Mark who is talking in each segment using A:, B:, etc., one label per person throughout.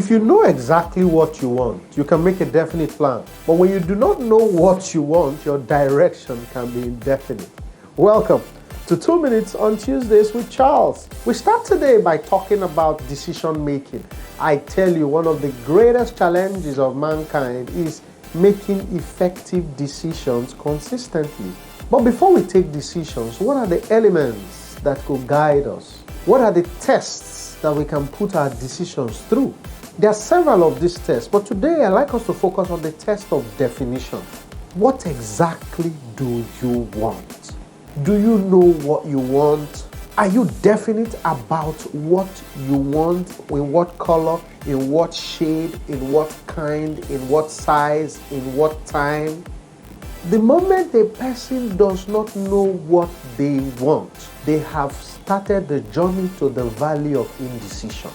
A: If you know exactly what you want, you can make a definite plan. But when you do not know what you want, your direction can be indefinite. Welcome to 2 Minutes on Tuesdays with Charles. We start today by talking about decision making. I tell you, one of the greatest challenges of mankind is making effective decisions consistently. But before we take decisions, what are the elements that could guide us? What are the tests that we can put our decisions through? There are several of these tests, but today I'd like us to focus on the test of definition. What exactly do you want? Do you know what you want? Are you definite about what you want? In what color? In what shade? In what kind? In what size? In what time? The moment a person does not know what they want, they have started the journey to the valley of indecision.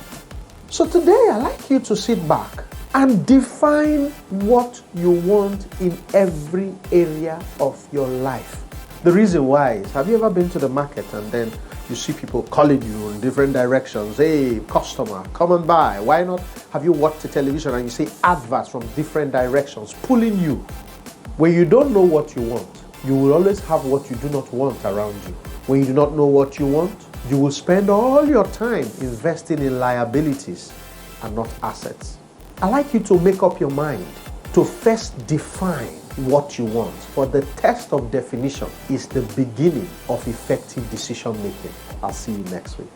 A: So today I'd like you to sit back and define what you want in every area of your life. The reason why is, have you ever been to the market and then you see people calling you in different directions? Hey, customer, come and buy. Why not? Have you watched the television and you see adverts from different directions pulling you? When you don't know what you want, you will always have what you do not want around you. When you do not know what you want, you will spend all your time investing in liabilities and not assets. I'd like you to make up your mind to first define what you want. For the test of definition is the beginning of effective decision making. I'll see you next week.